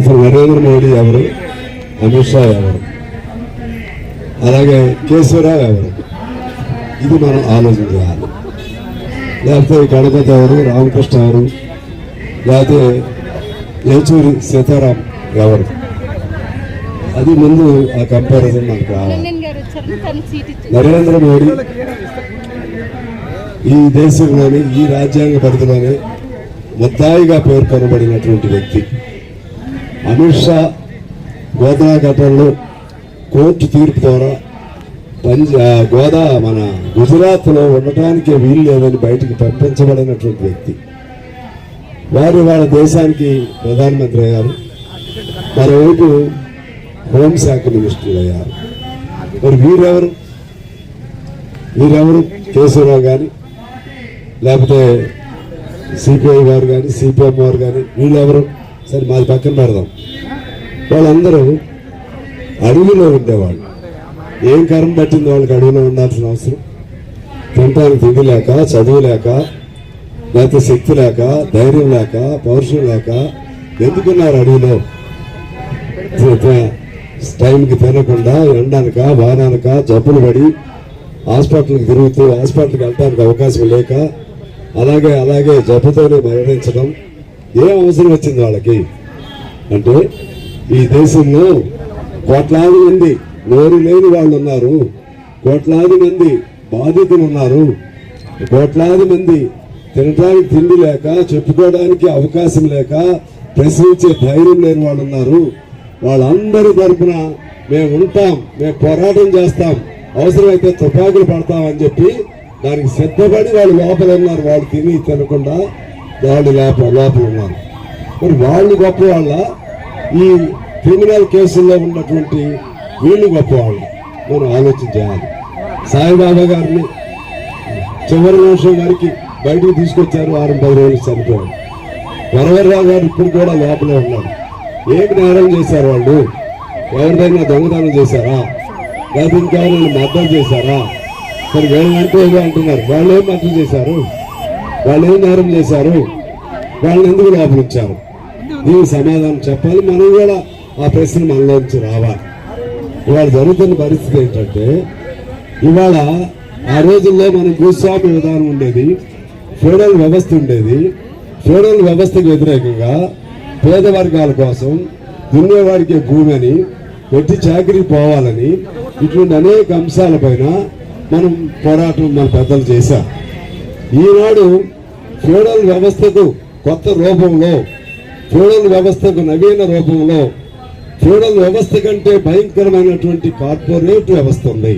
అసలు నరేంద్ర మోడీ ఎవరు, అమిత్ షా ఎవరు, అలాగే కేశవరావు ఎవరు, ఇది మనం ఆలోచన చేయాలి. లేకపోతే గణపతి ఎవరు, రామకృష్ణ ఎవరు, లేకపోతే ఏచూరి సీతారాం ఎవరు, అది ముందు ఆ కంపారిజన్ మనకు కావాలి. నరేంద్ర మోడీ ఈ దేశంలోని ఈ రాజ్యాంగ పరిధిలోనే ముద్దాయిగా పేర్కొనబడినటువంటి వ్యక్తి. అమిత్ షా గోదా ఘటనలో కోర్టు తీర్పు ద్వారా మన గుజరాత్లో ఉండటానికి వీలు లేదని బయటికి పంపించబడినటువంటి వ్యక్తి. వారు వాళ్ళ దేశానికి ప్రధానమంత్రి అయ్యారు, మరోవైపు హోంశాఖ మినిస్టర్లు అయ్యారు. మరి వీరెవరు కేశవరావు కానీ, లేకపోతే సిపిఐ వారు కానీ, సిపిఎం వారు కానీ, వీళ్ళెవరు? సరే మాది పక్కన పెడదాం. వాళ్ళందరూ అడవిలో ఉండేవాళ్ళు. ఏం కర్మ పట్టింది వాళ్ళకి అడవిలో ఉండాల్సిన అవసరం? తినటానికి తిండి లేక, చదువు లేక, లేకపోతే శక్తి లేక, ధైర్యం లేక, పౌరుషం లేక ఎందుకున్నారు అడవిలో? టైంకి తినకుండా ఎండనక వాననక జబ్బులు పడి హాస్పిటల్కి తిరుగుతూ హాస్పిటల్కి వెళ్ళడానికి అవకాశం లేక అలాగే జబ్బుతోనే మరణించడం ఏం అవసరం వచ్చింది వాళ్ళకి? అంటే ఈ దేశంలో కోట్లాది మంది నోరు లేని వాళ్ళు ఉన్నారు, కోట్లాది మంది బాధితులు ఉన్నారు, కోట్లాది మంది తినడానికి తిండి లేక, చెప్పుకోవడానికి అవకాశం లేక, ప్రశ్నించే ధైర్యం లేని వాళ్ళు ఉన్నారు. వాళ్ళందరి తరఫున మేము ఉంటాం, మేము పోరాటం చేస్తాం, అవసరమైతే తుపాకులు పడతామని చెప్పి దానికి సిద్ధపడి వాళ్ళు లోపల ఉన్నారు. వాళ్ళు తిని తినకుండా వాళ్ళు లోపల ఉన్నారు. మరి వాళ్ళు గొప్ప వాళ్ళ, ఈ క్రిమినల్ కేసుల్లో ఉన్నటువంటి వీళ్ళు గొప్ప వాళ్ళు? మనం ఆలోచన చేయాలి. సాయిబాబా గారిని చివరి నిమిషం గారికి బయటకు తీసుకొచ్చారు, 6-10 రోజులు చనిపోయారు. వరవరరావు గారు ఇప్పుడు కూడా లోపలే ఉన్నారు. ఏమి నేరం చేశారు వాళ్ళు? ఎవరిదైనా దొంగతనం చేశారా, లేదా ఇంకెవరైనా మద్దతు చేశారా? మరి వీళ్ళంటే ఏదో అంటున్నారు. వాళ్ళు ఏం మద్దతు చేశారు? వాళ్ళు ఏం నేరం చేశారు? వాళ్ళని ఎందుకు లోపలించారు? దీనికి సమాధానం చెప్పాలి. మనం కూడా ఆ ప్రశ్న మనలోంచి రావాలి. ఇవాళ జరుగుతున్న పరిస్థితి ఏంటంటే, ఇవాళ ఆ రోజుల్లో మనం భూస్వామ్య విధానం ఉండేది, ఫెడరల్ వ్యవస్థ ఉండేది. ఫెడరల్ వ్యవస్థకు వ్యతిరేకంగా పేద వర్గాల కోసం దున్నేవాడికి భూమి అని, వెట్టి చాకరీ పోవాలని, ఇటువంటి అనేక అంశాలపైన మనం పోరాటం మన పెద్దలు చేశాం. ఈనాడు ఫెడరల్ వ్యవస్థకు కొత్త రూపంలో, ఫెడరల్ వ్యవస్థకు నవీన రూపంలో, ఫెడరల్ వ్యవస్థ కంటే భయంకరమైనటువంటి కార్పొరేట్ వ్యవస్థ ఉంది.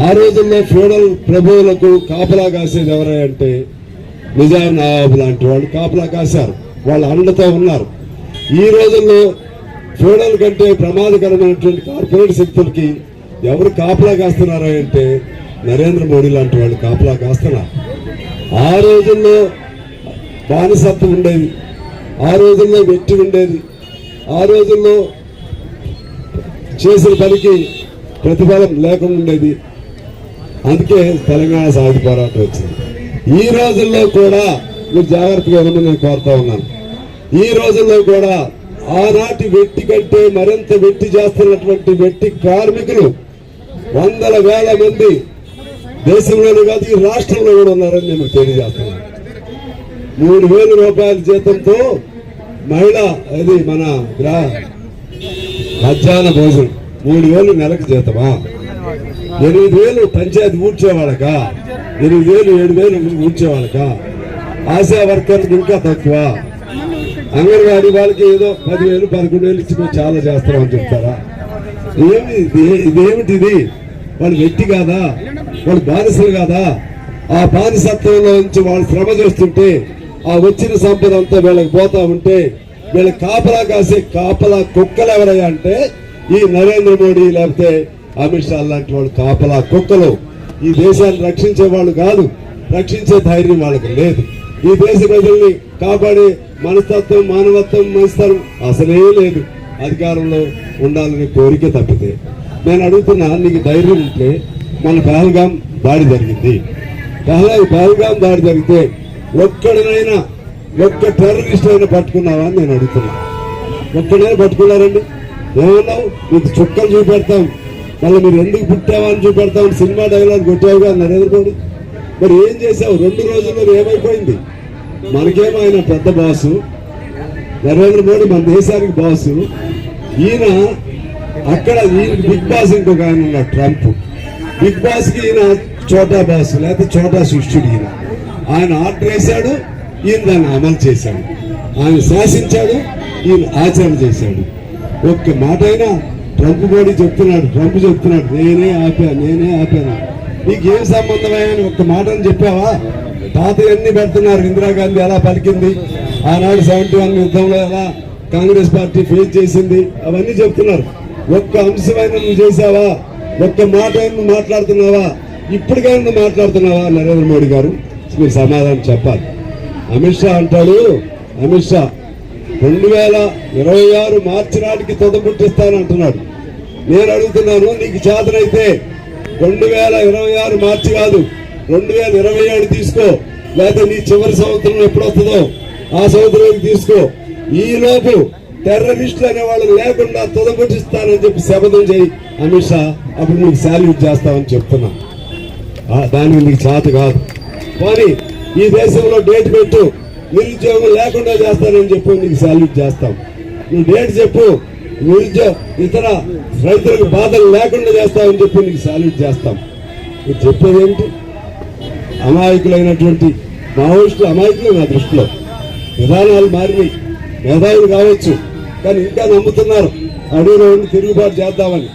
ఆ రోజుల్లో ఫెడరల్ ప్రభువులకు కాపలా కాసేది ఎవరంటే నిజాం నవాబు లాంటి వాళ్ళు కాపలా కాశారు, వాళ్ళ అండతో ఉన్నారు. ఈ రోజుల్లో ఫెడరల్ కంటే ప్రమాదకరమైనటువంటి కార్పొరేట్ శక్తులకి ఎవరు కాపలా కాస్తున్నారో అంటే నరేంద్ర మోడీ లాంటి వాళ్ళు కాపలా కాస్తున్నారు. ఆ రోజుల్లో బానిసత్వం ఉండేది, ఆ రోజుల్లో వెట్టి ఉండేది, ఆ రోజుల్లో చేసిన పనికి ప్రతిఫలం లేకుండా ఉండేది. అందుకే తెలంగాణ సాయుధ పోరాటం వచ్చింది. ఈ రోజుల్లో కూడా మీరు జాగ్రత్తగా ఉండమని నేను కోరుతా ఉన్నాను. ఈ రోజుల్లో కూడా ఆనాటి వెట్టి కంటే మరింత వెట్టి చేస్తున్నటువంటి వెట్టి కార్మికులు వందల వేల మంది దేశంలోనే కాదు ఈ రాష్ట్రంలో కూడా ఉన్నారని నేను తెలియజేస్తున్నాను. 3,000 రూపాయల జీతంతో మహిళ, అది మన మధ్యాహ్న భోజనం 3,000 నెలకు జీతమా? 8,000 పంచాయతీ ఊడ్చేవాళ్ళక, 8,000 7,000 ఊడ్చేవాళ్ళక, ఆశా వర్కర్లకు ఇంకా తక్కువ, అంగన్వాడీ వాళ్ళకి ఏదో 10,000 11,000 ఇచ్చి చాలా చేస్తామని చెప్తారా? ఇదేమిటిది? వాళ్ళు వెట్టి కాదా? వాళ్ళు బానిసలు కాదా? ఆ బానిసత్వంలో నుంచి వాళ్ళు శ్రమ చేస్తుంటే ఆ వచ్చిన సంపద అంతా వీళ్ళకి పోతా ఉంటే వీళ్ళకి కాపలా కాసే కాపలా కుక్కలు ఎవరయ్యా అంటే ఈ నరేంద్ర మోడీ లేకపోతే అమిత్ షా లాంటి వాళ్ళు కాపలా కుక్కలు. ఈ దేశాన్ని రక్షించే వాళ్ళు కాదు, రక్షించే ధైర్యం వాళ్ళకి లేదు. ఈ దేశ ప్రజల్ని కాపాడే మనస్తత్వం, మానవత్వం, మనస్తత్వం అసలే లేదు. అధికారంలో ఉండాలనే కోరిక తప్పితే. నేను అడుగుతున్నా, నీకు ధైర్యం ఉంటే మన పహల్గాం దాడి జరిగింది, పహల్గాం దాడి జరిగితే ఒక్కడినైనా ఒక్క టెర్రరిస్ట్ అయినా పట్టుకున్నావా అని నేను అడుగుతున్నా. ఒక్కడే పట్టుకున్నారండి. ఏమన్నావు, మీకు చుక్కలు చూపెడతాం, మళ్ళీ మీరు ఎందుకు పుట్టావా అని చూపెడతాం, సినిమా డైలాగ్ కొట్టావుగా నరేంద్ర మోడీ. మరి ఏం చేసావు? 2 రోజుల్లో ఏమైపోయింది? మనకేమో ఆయన పెద్ద బాసు, నరేంద్ర మోడీ మన దేశానికి బాసు. ఈయన అక్కడ బిగ్ బాస్ ఇంకొక ఆయన ఉన్నాడు ట్రంప్. బిగ్ బాస్ కి ఈయన చోటా బాసు, లేకపోతే చోటా శిష్యుడు. ఆయన ఆర్డర్ వేశాడు, ఈయన దాన్ని అమలు చేశాడు. ఆయన శాసించాడు, ఈయన ఆచరణ చేశాడు. ఒక్క మాట అయినా ట్రంప్ మోడీ చెప్తున్నాడు, ట్రంప్ చెప్తున్నాడు నేనే ఆపాను. నీకేం సంబంధమని ఒక్క మాట అని చెప్పావా? తాత ఎన్ని పెడుతున్నారు. ఇందిరాగాంధీ ఎలా పలికింది, ఆనాడు 71 యుద్ధంలో ఎలా కాంగ్రెస్ పార్టీ ఫేస్ చేసింది, అవన్నీ చెప్తున్నారు. ఒక్క అంశమైన నువ్వు చేసావా? ఒక్క మాట నువ్వు మాట్లాడుతున్నావా? ఇప్పటికైనా నువ్వు మాట్లాడుతున్నావా? నరేంద్ర మోడీ గారు మీరు సమాధానం చెప్పాలి. అమిత్ షా అంటాడు, అమిత్ షా 2026 మార్చి నాటికి తొదముట్టిస్తానంటున్నాడు. నేను అడుగుతున్నాను, నీకు చేతనైతే 2026 మార్చి కాదు 2027 తీసుకో, లేకపోతే నీ చివరి సంవత్సరం ఎప్పుడు వస్తుందో ఆ సంవత్సరానికి తీసుకో. ఈ లోపు టెర్రరిస్టులు అనే వాళ్ళు లేకుండా తొదముట్టిస్తానని చెప్పి శపథం చేయి అమిత్ షా. అప్పుడు నీకు శాల్యూట్ చేస్తామని చెప్తున్నా. దానికి నీకు చేత కాదు. కానీ ఈ దేశంలో డేట్ పెట్టు, నిరుద్యోగం లేకుండా చేస్తానని చెప్పు, నీకు శాల్యూట్ చేస్తాం. నువ్వు డేట్ చెప్పు, ఇతర రైతులకు బాధలు లేకుండా చేస్తామని చెప్పి నీకు శాల్యూట్ చేస్తాం. మీరు చెప్పేది ఏంటి? అమాయకులైనటువంటి మావోయిస్టులు అమాయకులు నా దృష్టిలో. విధానాలు మారినాయి, మేధావులు కావచ్చు, కానీ ఇంకా నమ్ముతున్నారు అడవిలో ఉండి తిరుగుబాటు చేద్దామని.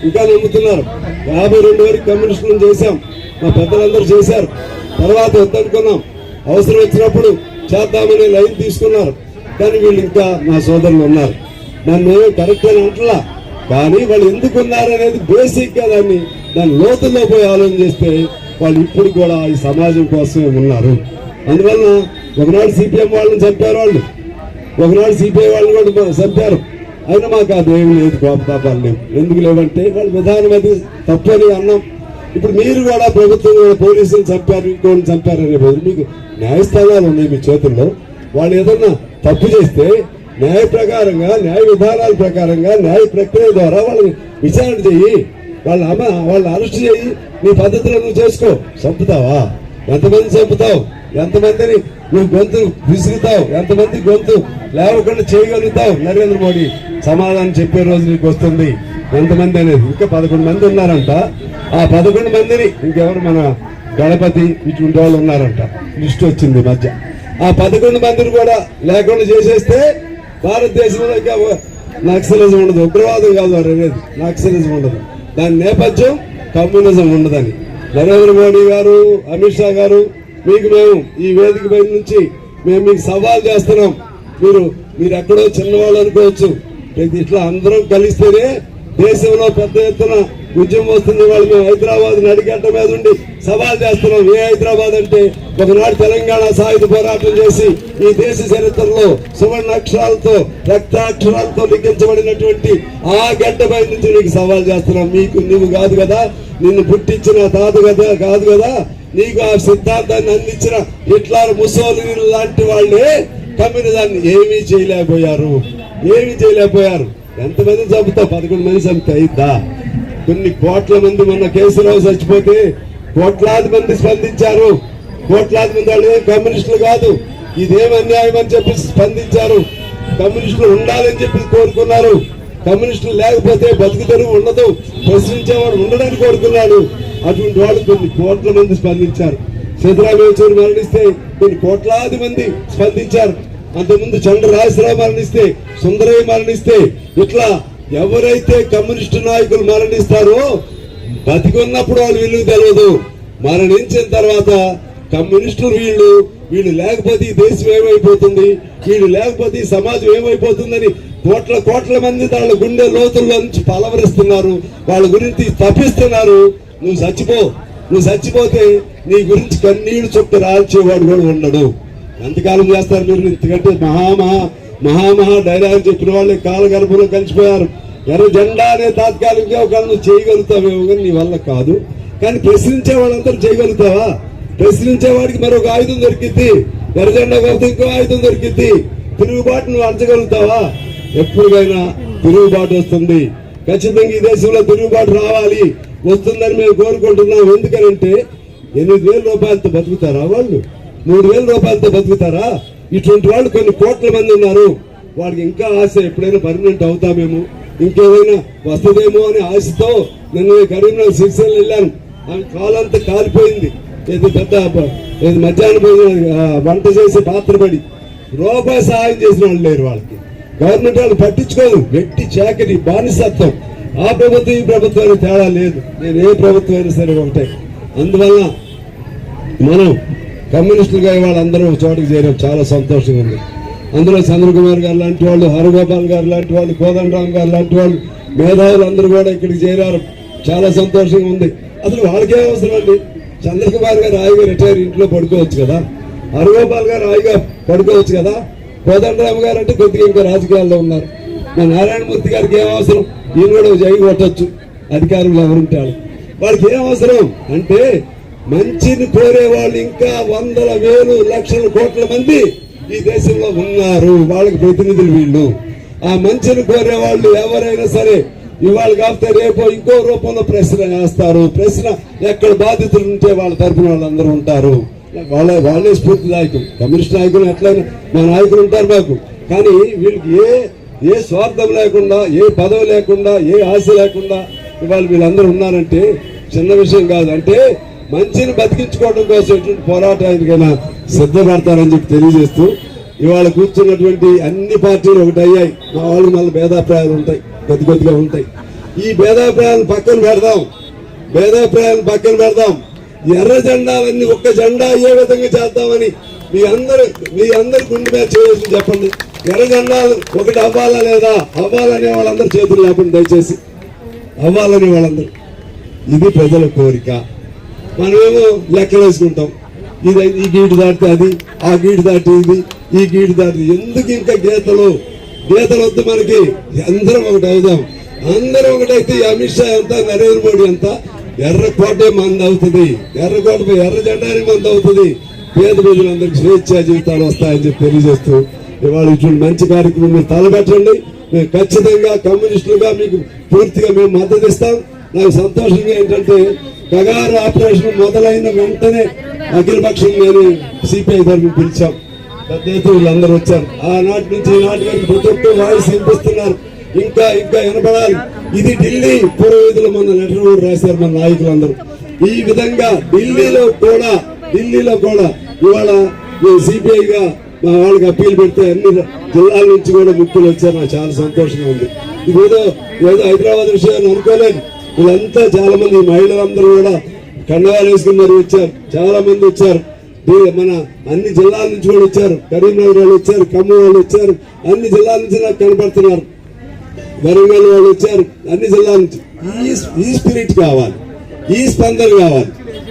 ఇంకా నమ్ముతున్నారు. 52 వరకు కమ్యూనిస్టులను చేశాం, మా పెద్దలందరూ చేశారు. తర్వాత వద్దనుకున్నాం, అవసరం వచ్చినప్పుడు చేద్దామనే లైన్ తీసుకున్నారు. కానీ వీళ్ళు ఇంకా మా సోదరులు ఉన్నారు. నన్ను కరెక్ట్ అని అంటలా, కానీ వాళ్ళు ఎందుకు ఉన్నారు అనేది బేసిక్ గా దాన్ని లోతుల్లో పోయి ఆలోచన చేస్తే వాళ్ళు ఇప్పుడు కూడా ఈ సమాజం కోసమే ఉన్నారు. అందువల్ల ఒకనాడు సిపిఎం వాళ్ళని చంపారు, వాళ్ళు ఒకనాడు సిపిఐ వాళ్ళని కూడా చంపారు. అయినా మాకు అదేమి లేదు, కోపతాపాలు లేవు. ఎందుకు లేవంటే వాళ్ళ విధానం అది తప్పని అన్నాం. ఇప్పుడు మీరు కూడా ప్రభుత్వం కూడా పోలీసులు చంపారు, ఇంకోటి చంపారు అనే బదులు మీకు న్యాయస్థానాలు ఉన్నాయి మీ చేతుల్లో. వాళ్ళు ఏదన్నా తప్పు చేస్తే న్యాయ ప్రకారంగా, న్యాయ విధానాల ప్రకారంగా, న్యాయ ప్రక్రియ ద్వారా వాళ్ళని విచారణ చెయ్యి, వాళ్ళని అరెస్ట్ చేయి. నీ పద్ధతిలో నువ్వు చేసుకో. చంపుతావా? ఎంతమంది చంపుతావు? ఎంతమందిని నువ్వు గొంతు విసుగుతావు? ఎంతమంది గొంతు లేవకుండా చేయగలుగుతావు? నరేంద్ర మోడీ సమాధానం చెప్పే రోజు నీకు వస్తుంది. ఎంతమంది అనేది ఇంకా 11 మంది ఉన్నారంట. ఆ 11 మందిని ఇంకెవరు మన గణపతి ఇటువంటి వాళ్ళు ఉన్నారంట, లిస్ట్ వచ్చింది మధ్య. ఆ 11 మందిని కూడా లేకుండా చేసేస్తే భారతదేశంలో ఇంకా నక్సలిజం ఉండదు. ఉగ్రవాదం కాదు వారు అనేది, నక్సలిజం ఉండదు. దాని నేపథ్యం కమ్యూనిజం ఉండదని. నరేంద్ర మోడీ గారు, అమిత్ షా గారు, మీకు మేము ఈ వేదిక పై నుంచి మేము మీకు సవాల్ చేస్తున్నాం. మీరు ఎక్కడో చిన్నవాళ్ళు అనుకోవచ్చు, ఇట్లా అందరం కలిస్తేనే దేశంలో పెద్ద ఎత్తున ఉద్యమం వస్తుంది. వాళ్ళు మేము హైదరాబాద్ నడిగడ్డ మీద ఉండి సవాల్ చేస్తున్నాం. ఏ హైదరాబాద్ అంటే ఒకనాడు తెలంగాణ సాయుధ పోరాటం చేసి ఈ దేశ చరిత్రలో సువర్ణ అక్షరాలతో, రక్తాక్షరాలతో లిఖించబడినటువంటి ఆ గడ్డపై నుంచి నీకు సవాల్ చేస్తున్నాం. నువ్వు కాదు కదా, నిన్ను పుట్టించిన తాత కదా కాదు కదా, నీకు ఆ సిద్ధాంతాన్ని అందించిన హిట్లర్, ముసోలిని లాంటి వాళ్ళే కమ్యూనిజాన్ని ఏమీ చేయలేకపోయారు. ఎంతమంది చంపుతావు? 11 మంది చంపితే అయిద్దా? కొన్ని కోట్ల మంది మొన్న కేసులో చచ్చిపోతే కోట్లాది మంది స్పందించారు. కోట్లాది మంది వాళ్ళు కమ్యూనిస్టులు కాదు, ఇదేం అన్యాయం అని చెప్పి స్పందించారు. కమ్యూనిస్టులు ఉండాలని చెప్పి కోరుకున్నారు. కమ్యూనిస్టులు లేకపోతే బతుకు తెరువు ఉండదు, ప్రశ్నించేవాడు ఉండడానికి కోరుకున్నాడు. అటువంటి వాళ్ళు కొన్ని కోట్ల మంది స్పందించారు. సిద్ధరామయ్య మరణిస్తే కొన్ని కోట్లాది మంది స్పందించారు. అంతకుముందు చంద్రరాజరావు మరణిస్తే, సుందరయ్య మరణిస్తే, ఇట్లా ఎవరైతే కమ్యూనిస్టు నాయకులు మరణిస్తారో బతికున్నప్పుడు వాళ్ళు విలువ తెలియదు. మరణించిన తర్వాత కమ్యూనిస్టులు వీళ్ళు లేకపోతే ఈ దేశం ఏమైపోతుంది, వీళ్ళు లేకపోతే ఈ సమాజం ఏమైపోతుందని కోట్ల మంది వాళ్ళ గుండె లోతుల్లో నుంచి పలవరిస్తున్నారు. వాళ్ళ గురించి తప్పిస్తున్నారు. నువ్వు చచ్చిపోతే నీ గురించి కన్నీళ్లు చుక్క రాల్చేవాడు కూడా ఉండడు. ఎంతకాలం చేస్తారు మీరు? ఇంతకంటే మహా డైలాగ్ చెప్పిన వాళ్ళు కాలగర్భంలో కలిసిపోయారు. ఎర్ర జెండా అనే తాత్కాలికంగా ఒకవేళ నువ్వు చేయగలుగుతావేమో కానీ నీ వల్ల కాదు. కానీ ప్రశ్నించే వాళ్ళందరూ చేయగలుగుతావా? ప్రశ్నించేవాడికి మరొక ఆయుధం దొరికిద్ది, ఎర్ర జెండా కాకపోతే ఇంకో ఆయుధం దొరికిద్ది. తిరుగుబాటు నువ్వు అంచగలుగుతావా? ఎప్పటికైనా తిరుగుబాటు వస్తుంది. ఖచ్చితంగా ఈ దేశంలో తిరుగుబాటు రావాలి, వస్తుందని మేము కోరుకుంటున్నాం. ఎందుకనంటే 8,000 రూపాయలతో బతుకుతారా వాళ్ళు? 3,000 రూపాయలతో బతుకుతారా? ఇటువంటి వాళ్ళు కొన్ని కోట్ల మంది ఉన్నారు. వాళ్ళకి ఇంకా ఆశ ఎప్పుడైనా పర్మనెంట్ అవుతామేమో, ఇంకేమైనా వస్తుందేమో అని ఆశతో నేను కరీంనగర్ శిక్షణలు వెళ్ళాను. ఆమె కాలంతా కాలిపోయింది. ఏది పెద్ద ఏది మధ్యాహ్నం భోజనం వంట చేసి పాత్ర పడి రూపాయి సహాయం చేసిన వాళ్ళు లేరు. వాళ్ళకి గవర్నమెంట్ వాళ్ళు పట్టించుకోదు. వెట్టి చాకరీ బానిసత్వం. ఆ ప్రభుత్వం ఈ ప్రభుత్వానికి తేడా లేదు. నేను ఏ ప్రభుత్వం అయినా సరే ఒకటే. అందువల్ల మనం కమ్యూనిస్టులుగా వాళ్ళందరూ చోటుకు చేరాం. చాలా సంతోషంగా ఉంది. అందులో చంద్రకుమార్ గారు లాంటి వాళ్ళు, హరగోపాల్ గారు లాంటి వాళ్ళు, కోదండరామ్ గారు లాంటి వాళ్ళు, మేధావులు అందరూ కూడా ఇక్కడికి చేరారు. చాలా సంతోషంగా ఉంది. అసలు వాళ్ళకే అవసరం అండి. చంద్రకుమార్ గారు హాయిగా రిటైర్ ఇంట్లో పడుకోవచ్చు కదా, హరగోపాల్ గారు హాయిగా పడుకోవచ్చు కదా, కోదండరామ్ గారు అంటే కొద్దిగా ఇంకా రాజకీయాల్లో ఉన్నారు. మా నారాయణమూర్తి గారికి ఏం అవసరం? ఈయన కూడా జై కొట్టచ్చు. అధికారులు ఎవరుంటారు? వాళ్ళకి ఏం అవసరం అంటే మంచిని కోరే వాళ్ళు ఇంకా వందల వేలు లక్షల కోట్ల మంది ఈ దేశంలో ఉన్నారు. వాళ్ళకి ప్రతినిధులు వీళ్ళు. ఆ మంచిని కోరే వాళ్ళు ఎవరైనా సరే ఇవాళ కాకపోతే రేపు ఇంకో రూపంలో ప్రశ్న వేస్తారు. ప్రశ్న ఎక్కడ బాధితులు ఉంటే వాళ్ళ తరఫున వాళ్ళందరూ ఉంటారు. వాళ్ళే స్ఫూర్తిదాయకులు. కమ్యూనిస్ట్ నాయకులు ఎట్లయినా మా నాయకులు ఉంటారు మాకు. కానీ వీళ్ళకి ఏ స్వార్థం లేకుండా, ఏ పదవి లేకుండా, ఏ ఆశ లేకుండా ఇవాళ వీళ్ళందరూ ఉన్నారంటే చిన్న విషయం కాదు. అంటే మంచిని బతికించుకోవడం కోసం ఎటువంటి పోరాటానికైనా సిద్ధపడతారని చెప్పి తెలియజేస్తూ ఇవాళ కూర్చున్నటువంటి అన్ని పార్టీలు ఒకటి అయ్యాయి. మా వాళ్ళు మళ్ళీ భేదాభిప్రాయాలు ఉంటాయి, కొద్దిగా ఉంటాయి. ఈ భేదాభిప్రాయాలను పక్కన పెడదాం. ఎర్ర జెండాలన్నీ ఒక్క జెండా ఏ విధంగా చేద్దామని మీ అందరు గుండె మీద చేసి చెప్పండి. ఎర్ర జెండాలు ఒకటి అవ్వాలా లేదా? అవ్వాలనే వాళ్ళందరూ చేతులు లేకుండా దయచేసి అవ్వాలనే వాళ్ళందరూ. ఇది ప్రజల కోరిక. మనమేమో లెక్కలు వేసుకుంటాం. ఈ గీటు దాటితే అది, ఆ గీటు దాటి ఇది, ఈ గీటు దాటి ఎందుకు ఇంకా గీతలు వద్దు మనకి. అందరం ఒకటి అవుదాం. అందరం ఒకటైతే అమిత్ షా ఎంత, నరేంద్ర మోడీ ఎంత, ఎర్రకోటే మంది అవుతుంది. ఎర్రకోటపై ఎర్ర జెండాని మంది అవుతుంది. పేద ప్రజలందరికీ స్వేచ్ఛా జీవితాలు వస్తాయని చెప్పి తెలియజేస్తూ ఇవాళ ఇటువంటి మంచి కార్యక్రమం మీరు తలపెట్టండి. మేము ఖచ్చితంగా కమ్యూనిస్టులుగా మీకు పూర్తిగా మేము మద్దతు ఇస్తాం. నాకు సంతోషంగా ఏంటంటే కగారు ఆపరేషన్ మొదలైన వెంటనే అఖిలపక్షం నేను సిపిఐ తరఫున పిలిచాం. పెద్ద ఎత్తున వీళ్ళందరూ వచ్చారు. ఆనాటి నుంచి ఈనాటి వరకు ప్రతి ఒక్క వాయిస్ వినిపిస్తున్నారు. ఇంకా వినపడాలి. ఇది ఢిల్లీ పురోహితులు మన లెటర్ కూడా రాశారు మన నాయకులందరూ. ఈ విధంగా ఢిల్లీలో కూడా ఇవాళ సిపిఐగా మా వాళ్ళకి అప్పీల్ పెడితే అన్ని జిల్లాల నుంచి కూడా ముఖ్యులు వచ్చారు. నాకు చాలా సంతోషంగా ఉంది. ఇది ఏదో హైదరాబాద్ విషయాన్ని అనుకోలేదు. వీళ్ళంతా చాలా మంది మహిళలందరూ కూడా కండవాలు వేసుకున్నారు, వచ్చారు. చాలా మంది వచ్చారు. మన అన్ని జిల్లాల నుంచి కూడా వచ్చారు. కరీంనగర్ వాళ్ళు వచ్చారు, ఖమ్మం వాళ్ళు వచ్చారు. అన్ని జిల్లాల నుంచి నాకు కనపడుతున్నారు. వరంగల్ వాళ్ళు వచ్చారు. అన్ని జిల్లాల నుంచి ఈ స్పిరిట్ కావాలి, ఈ స్పందన కావాలి.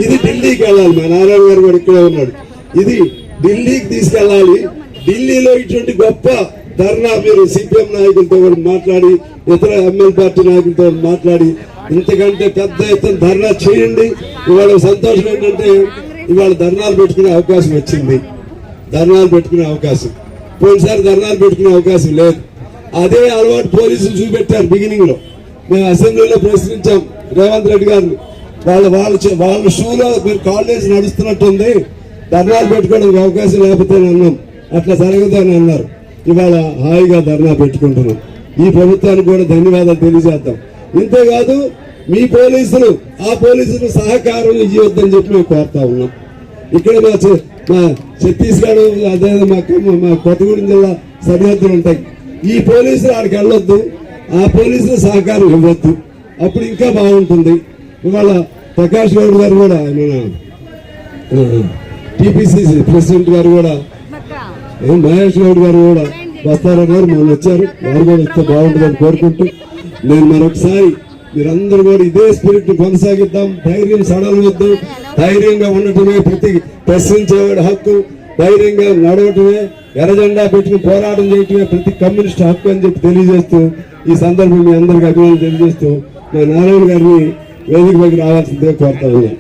ఇది ఢిల్లీకి వెళ్ళాలి. మా నారాయణ గారు కూడా ఇక్కడే ఉన్నాడు. ఇది ఢిల్లీకి తీసుకెళ్ళాలి. ఢిల్లీలో ఇటువంటి గొప్ప ధర్నా మీరు సిపిఎం నాయకులతో కూడా మాట్లాడి, ఇతర ఎంఎల్ పార్టీ నాయకులతో మాట్లాడి ఇంతకంటే పెద్ద ఎత్తున ధర్నా చేయండి. ఇవాళ సంతోషం ఏంటంటే ఇవాళ ధర్నాలు పెట్టుకునే అవకాశం వచ్చింది. పోయినసారి ధర్నాలు పెట్టుకునే అవకాశం లేదు. అదే అలవాటు పోలీసులు చూపెట్టారు. బిగినింగ్ లో మేము అసెంబ్లీలో ప్రశ్నించాం రేవంత్ రెడ్డి గారిని. వాళ్ళ షూలో మీరు కాలేజ్ నడుస్తున్నట్టుంది, ధర్నాలు పెట్టుకోవడానికి అవకాశం లేకపోతే అన్నాం. అట్లా జరగదని అన్నారు. ఇవాళ హాయిగా ధర్నా పెట్టుకుంటున్నాం. ఈ ప్రభుత్వానికి కూడా ధన్యవాదాలు తెలియజేద్దాం. ఇంతేకాదు మీ పోలీసులు ఆ పోలీసులు సహకారం ఇవ్వద్దని చెప్పి మేము కోరుతా ఉన్నాం. ఇక్కడ మా ఛత్తీస్గఢ్ అదే మా కొత్తగూడెం జిల్లా సరిహద్దులు ఉంటాయి. ఈ పోలీసులు ఆడికి వెళ్ళొద్దు, ఆ పోలీసులు సహకారం ఇవ్వద్దు. అప్పుడు ఇంకా బాగుంటుంది. ఇవాళ ప్రకాష్ గౌడ్ గారు కూడా మన టిపిసిసి ప్రెసిడెంట్ గారు కూడా, మహేష్ గౌడ్ గారు కూడా వస్తారన్నారు. మొన్న వచ్చారు. వారు కూడా వస్తే బాగుంటుందని కోరుకుంటూ నేను మరొకసారి మీరందరూ కూడా ఇదే స్పిరిట్ కొనసాగిద్దాం. ధైర్యం సడలవద్దు. ధైర్యంగా ఉండటమే ప్రతి ప్రశ్నించేవాడి హక్కు. ధైర్యంగా నడవటమే, ఎర్రజెండా పెట్టుకుని పోరాటం చేయటమే ప్రతి కమ్యూనిస్ట్ హక్కు అని చెప్పి తెలియజేస్తూ ఈ సందర్భం మీ అందరికీ అభినందనలు తెలియజేస్తూ మా నారాయణ గారిని వేదిక పైకి రావాల్సిందే కోరుతా ఉన్నాను.